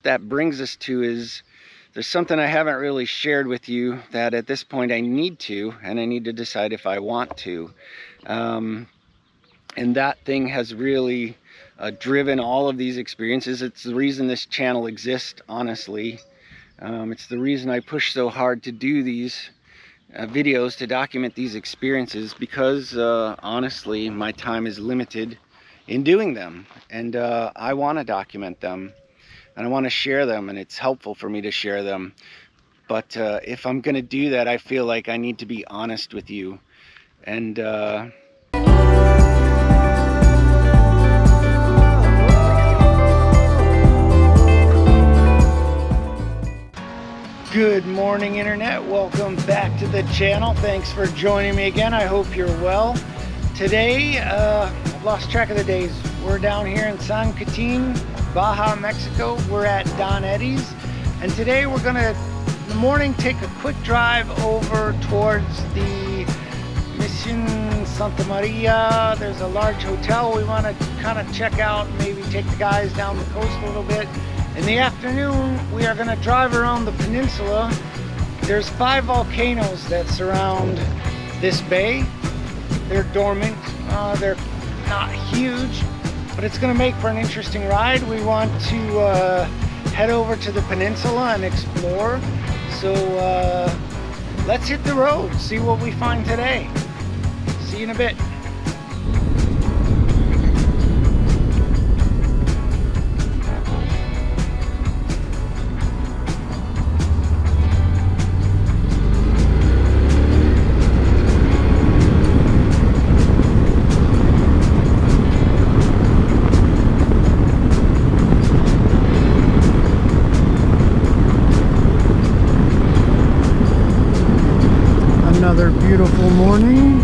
that brings us to is there's something I haven't really shared with you that at this point I need to, and I need to decide if I want to. And that thing has really driven all of these experiences. It's the reason this channel exists, honestly. It's the reason I push so hard to do these videos, to document these experiences, because honestly my time is limited in doing them, and I want to document them and I want to share them, and it's helpful for me to share them. But if I'm going to do that, I feel like I need to be honest with you. And good morning, Internet. Welcome back to the channel. Thanks for joining me again. I hope you're well. Today, I've lost track of the days. We're down here in San Quintin, Baja, Mexico. We're at Don Eddie's. And today we're gonna, in the morning, take a quick drive over towards the Mission Santa Maria. There's a large hotel we want to kind of check out, maybe take the guys down the coast a little bit. In the afternoon, we are going to drive around the peninsula. There's 5 volcanoes that surround this bay. They're dormant, they're not huge, but it's going to make for an interesting ride. We want to head over to the peninsula and explore. So let's hit the road, see what we find today. See you in a bit. Another beautiful morning.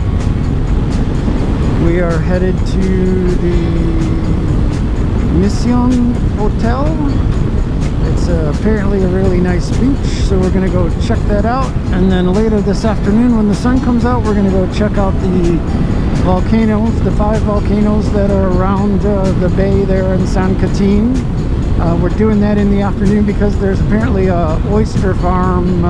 We are headed to the Mission Hotel. It's apparently a really nice beach, so we're going to go check that out. And then later this afternoon, when the sun comes out, we're going to go check out the volcanoes, the 5 volcanoes that are around the bay there in San Quintin. We're doing that in the afternoon because there's apparently a oyster farm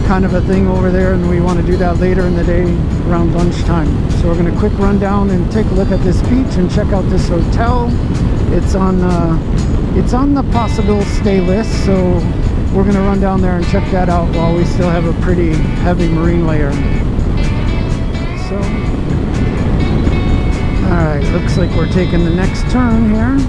kind of a thing over there, and we want to do that later in the day around lunchtime. So we're going to quick run down and take a look at this beach and check out this hotel. It's on the possible stay list, so we're going to run down there and check that out while we still have a pretty heavy marine layer. So alright, looks like we're taking the next turn here.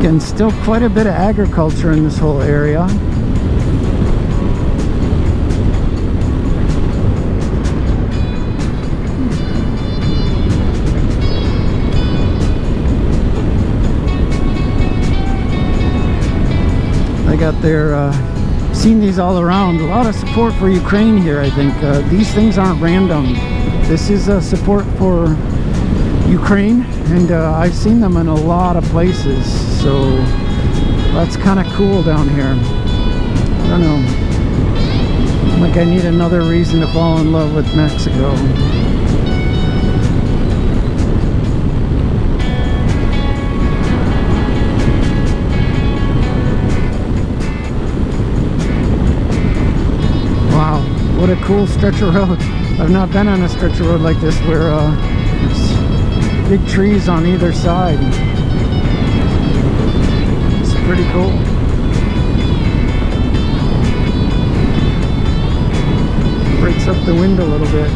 And still quite a bit of agriculture in this whole area. I got their seen these all around. A lot of support for Ukraine here, I think. These things aren't random. This is a support for Ukraine, and I've seen them in a lot of places, so that's kind of cool down here. I don't know, like I need another reason to fall in love with Mexico. Wow, what a cool stretch of road. I've not been on a stretch of road like this where there's big trees on either side. It's pretty cool. Breaks up the wind a little bit.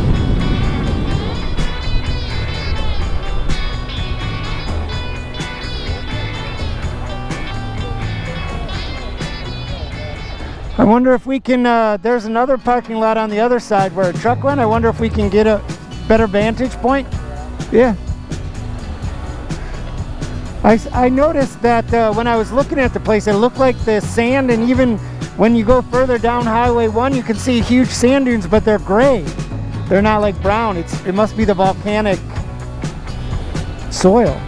I wonder if we can, there's another parking lot on the other side where a truck went. I wonder if we can get a better vantage point. Yeah. I noticed that when I was looking at the place, it looked like the sand and even When you go further down Highway 1, you can see huge sand dunes, but they're gray. They're not like brown. It must be the volcanic soil.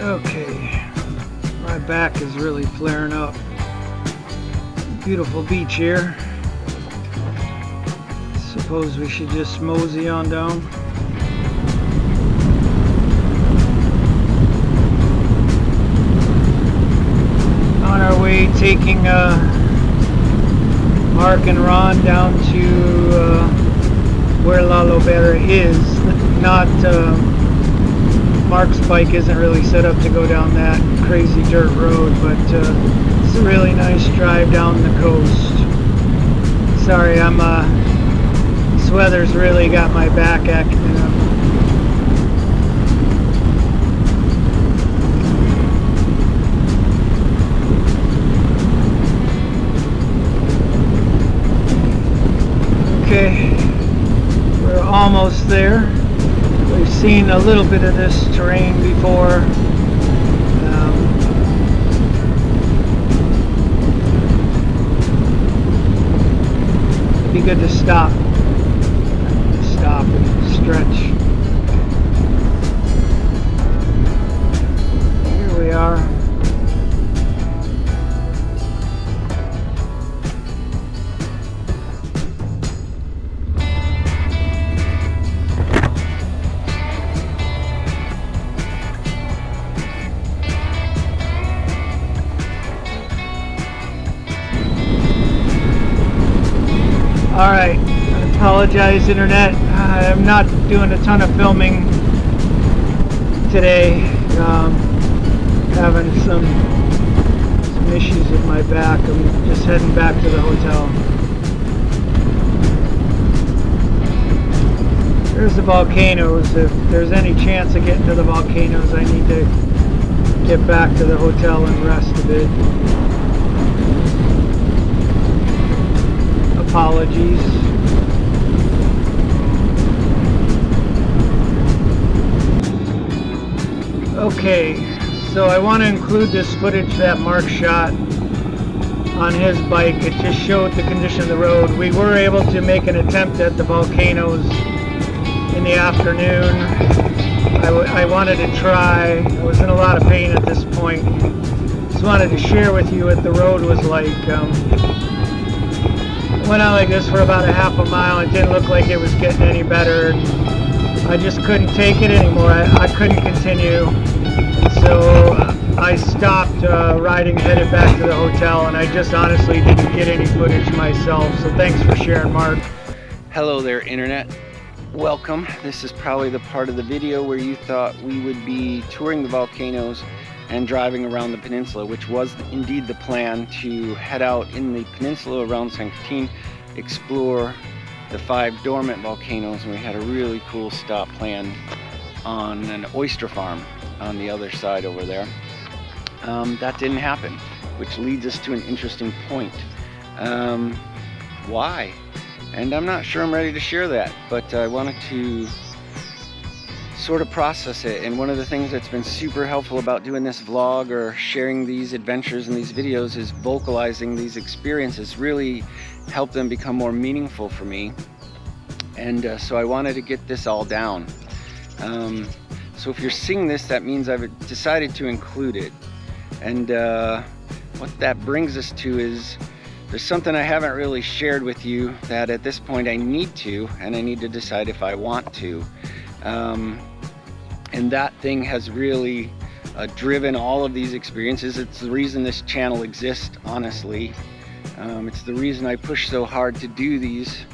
Okay, my back is really flaring up. Beautiful beach here. Suppose we should just mosey on down. On our way, taking Mark and Ron down to where La Lobera is. Not Mark's bike isn't really set up to go down that crazy dirt road, but it's a really nice drive down the coast. Sorry, this weather's really got my back acting up. Okay, we're almost there. We've seen a little bit of this terrain before. It'd be good to stop. Stop and stretch. Here we are. Alright, I apologize internet, I'm not doing a ton of filming today, having some issues with my back. I'm just heading back to the hotel. There's the volcanoes. If there's any chance of getting to the volcanoes, I need to get back to the hotel and rest a bit. Apologies. Okay, so I want to include this footage that Mark shot on his bike. It just showed the condition of the road. We were able to make an attempt at the volcanoes in the afternoon. I wanted to try. I was in a lot of pain at this point. Just wanted to share with you what the road was like. Went out like this for about a half a mile. It didn't look like it was getting any better. I just couldn't take it anymore. I couldn't continue. So I stopped riding, headed back to the hotel, and I just honestly didn't get any footage myself. So thanks for sharing, Mark. Hello there, internet. Welcome. This is probably the part of the video where you thought we would be touring the volcanoes and driving around the peninsula, which was indeed the plan, to head out in the peninsula around San Quintin, explore the 5 dormant volcanoes, and we had a really cool stop planned on an oyster farm on the other side over there. That didn't happen, which leads us to an interesting point. Why? And I'm not sure I'm ready to share that, but I wanted to sort of process it. And one of the things that's been super helpful about doing this vlog or sharing these adventures and these videos is vocalizing these experiences, really help them become more meaningful for me. And so I wanted to get this all down. So if you're seeing this, that means I've decided to include it. And what that brings us to is there's something I haven't really shared with you that at this point I need to, and I need to decide if I want to. And that thing has really driven all of these experiences. It's the reason this channel exists, honestly. It's the reason I push so hard to do these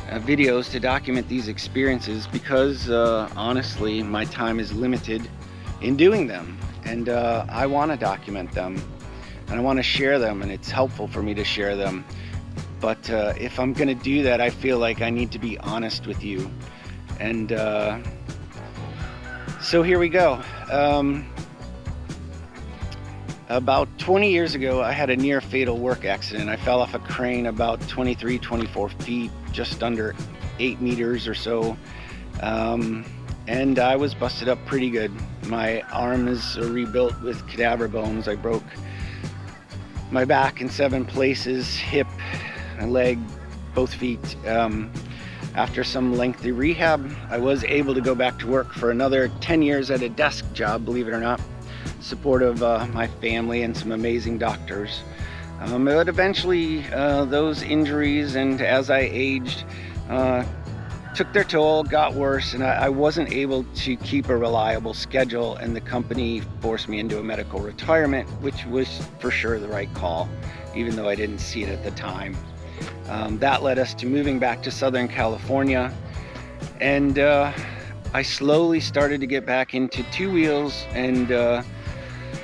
videos, to document these experiences, because honestly my time is limited in doing them, and I want to document them and I want to share them, and it's helpful for me to share them. But if I'm gonna do that, I feel like I need to be honest with you. And so here we go. About 20 years ago, I had a near fatal work accident. I fell off a crane about 23, 24 feet, just under 8 meters or so. And I was busted up pretty good. My arm is rebuilt with cadaver bones. I broke my back in 7 places, hip, leg, both feet. After some lengthy rehab, I was able to go back to work for another 10 years at a desk job, believe it or not. Support of my family and some amazing doctors. But eventually those injuries, and as I aged, took their toll, got worse, and I wasn't able to keep a reliable schedule, and the company forced me into a medical retirement, which was for sure the right call, even though I didn't see it at the time. That led us to moving back to Southern California, and I slowly started to get back into 2 wheels and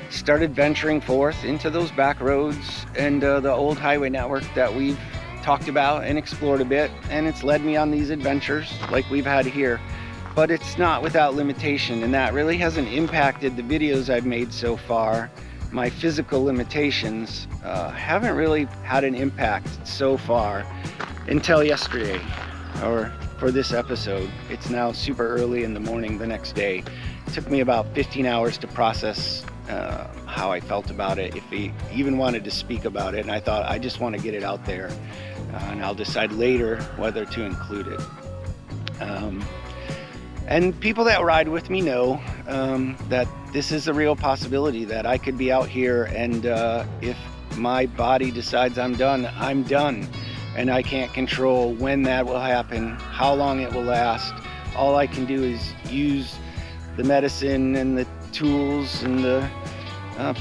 started venturing forth into those back roads and the old highway network that we've talked about and explored a bit, and it's led me on these adventures like we've had here. But it's not without limitation, and that really hasn't impacted the videos I've made so far. My physical limitations haven't really had an impact so far until yesterday, or for this episode. It's now super early in the morning the next day. It took me about 15 hours to process how I felt about it, if he even wanted to speak about it, and I thought I just want to get it out there, and I'll decide later whether to include it. And people that ride with me know that this is a real possibility, that I could be out here, and if my body decides I'm done, I'm done, and I can't control when that will happen, how long it will last. All I can do is use the medicine and the tools and the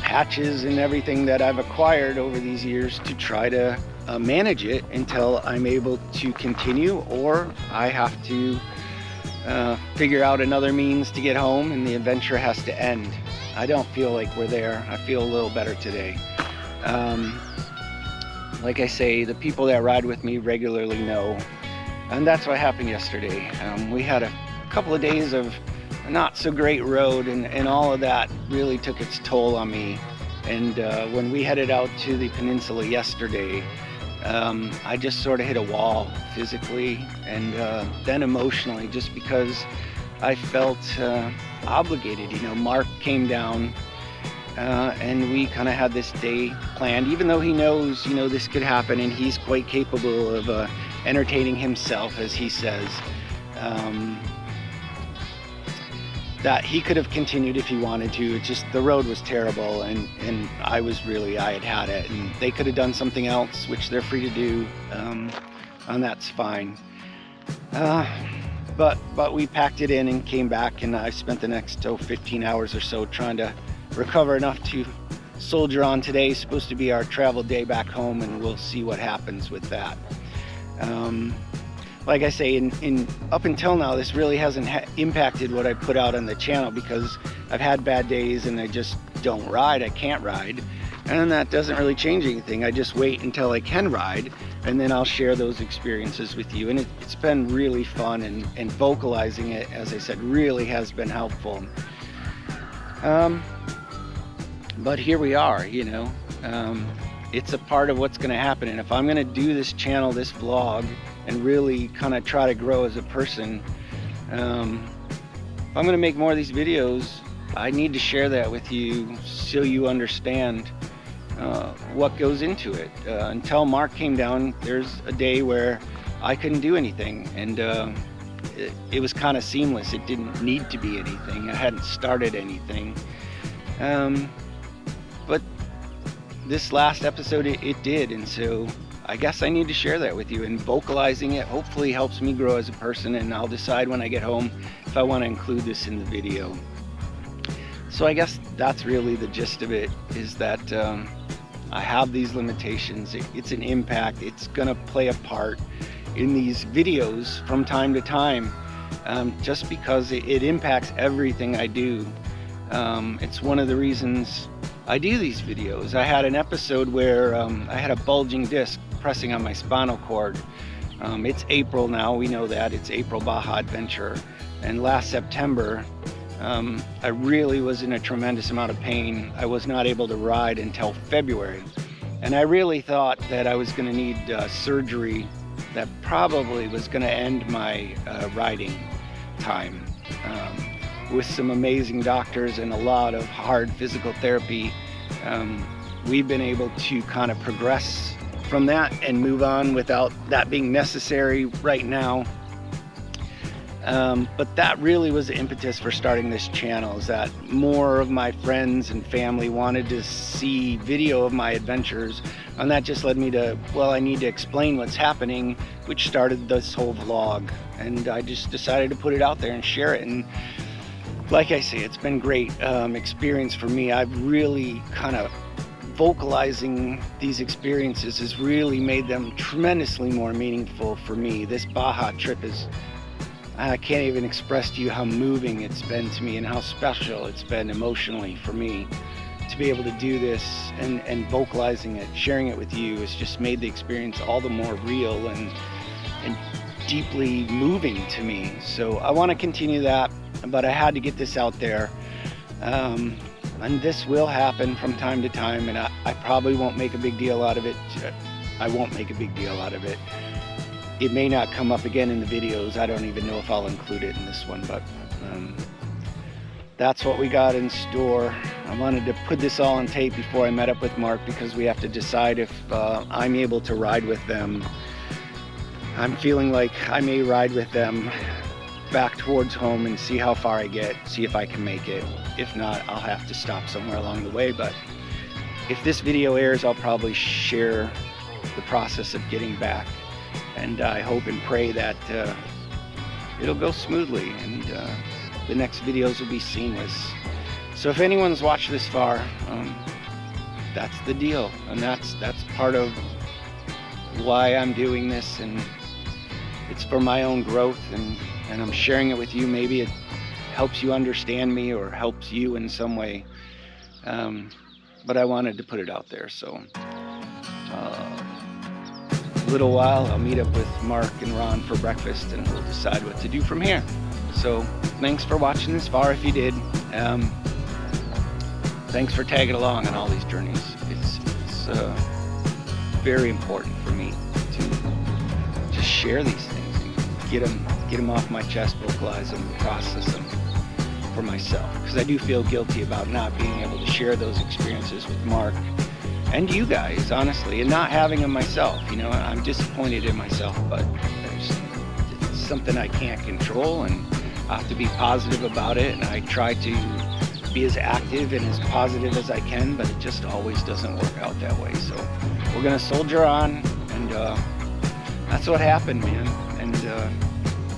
patches and everything that I've acquired over these years to try to manage it until I'm able to continue, or I have to figure out another means to get home and the adventure has to end. I don't feel like we're there. I feel a little better today. Like I say, the people that ride with me regularly know, and that's what happened yesterday. We had a couple of days of not so great road, and all of that really took its toll on me. And when we headed out to the peninsula yesterday, I just sort of hit a wall physically and then emotionally, just because I felt obligated. You know, Mark came down and we kind of had this day planned, even though he knows, you know, this could happen, and he's quite capable of entertaining himself, as he says. That he could have continued if he wanted to. It's just the road was terrible, and I had it, and they could have done something else, which they're free to do, and that's fine. But we packed it in and came back, and I spent the next 15 hours or so trying to recover enough to soldier on. Today is supposed to be our travel day back home, and we'll see what happens with that. Like I say, in up until now, this really hasn't impacted what I put out on the channel, because I've had bad days and I just don't ride. I can't ride, and that doesn't really change anything. I just wait until I can ride, and then I'll share those experiences with you. And it's been really fun, and vocalizing it, as I said, really has been helpful. But here we are, you know. It's a part of what's going to happen, and if I'm going to do this channel, this vlog, and really kind of try to grow as a person, if I'm going to make more of these videos, I need to share that with you so you understand what goes into it. Until Mark came down, there's a day where I couldn't do anything, and it was kind of seamless. It didn't need to be anything. I hadn't started anything. But this last episode, it did, and so I guess I need to share that with you, and vocalizing it hopefully helps me grow as a person, and I'll decide when I get home if I want to include this in the video. So I guess that's really the gist of it, is that I have these limitations. It's an impact. It's going to play a part in these videos from time to time, just because it impacts everything I do. It's one of the reasons I do these videos. I had an episode where I had a bulging disc pressing on my spinal cord. It's April now, we know that. It's April Baja Adventure. And last September, I really was in a tremendous amount of pain. I was not able to ride until February. And I really thought that I was going to need surgery that probably was going to end my riding time. With some amazing doctors and a lot of hard physical therapy, we've been able to kind of progress from that and move on without that being necessary right now. But that really was the impetus for starting this channel, is that more of my friends and family wanted to see video of my adventures, and that just led me to, well, I need to explain what's happening, which started this whole vlog. And I just decided to put it out there and share it. And like I say, it's been great experience for me. I've really kind of vocalizing these experiences has really made them tremendously more meaningful for me. This Baja trip is, I can't even express to you how moving it's been to me and how special it's been emotionally for me to be able to do this, and vocalizing it, sharing it with you has just made the experience all the more real and deeply moving to me. So I want to continue that, but I had to get this out there. And this will happen from time to time, and I probably won't make a big deal out of it. I won't make a big deal out of it. It may not come up again in the videos. I don't even know if I'll include it in this one, but that's what we got in store. I wanted to put this all on tape before I met up with Mark, because we have to decide if I'm able to ride with them. I'm feeling like I may ride with them back towards home and see how far I get, see if I can make it. If not, I'll have to stop somewhere along the way. But if this video airs, I'll probably share the process of getting back, and I hope and pray that it'll go smoothly, and the next videos will be seamless. So if anyone's watched this far, that's the deal, and that's part of why I'm doing this, and it's for my own growth, and I'm sharing it with you. Maybe it helps you understand me or helps you in some way, but I wanted to put it out there. So a little while I'll meet up with Mark and Ron for breakfast, and we'll decide what to do from here. So thanks for watching this far if you did. Thanks for tagging along on all these journeys. It's very important for me to just share these things and get them off my chest, vocalize them, process them for myself, because I do feel guilty about not being able to share those experiences with Mark and you guys, honestly, and not having them myself. You know, I'm disappointed in myself, but it's something I can't control, and I have to be positive about it, and I try to be as active and as positive as I can, but it just always doesn't work out that way. So we're gonna soldier on, and that's what happened, man, and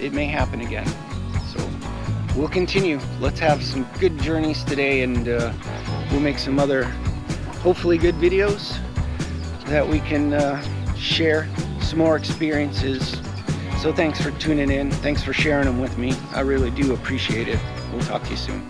it may happen again. So we'll continue. Let's have some good journeys today, and we'll make some other hopefully good videos that we can share some more experiences. So thanks for tuning in. Thanks for sharing them with me. I really do appreciate it. We'll talk to you soon.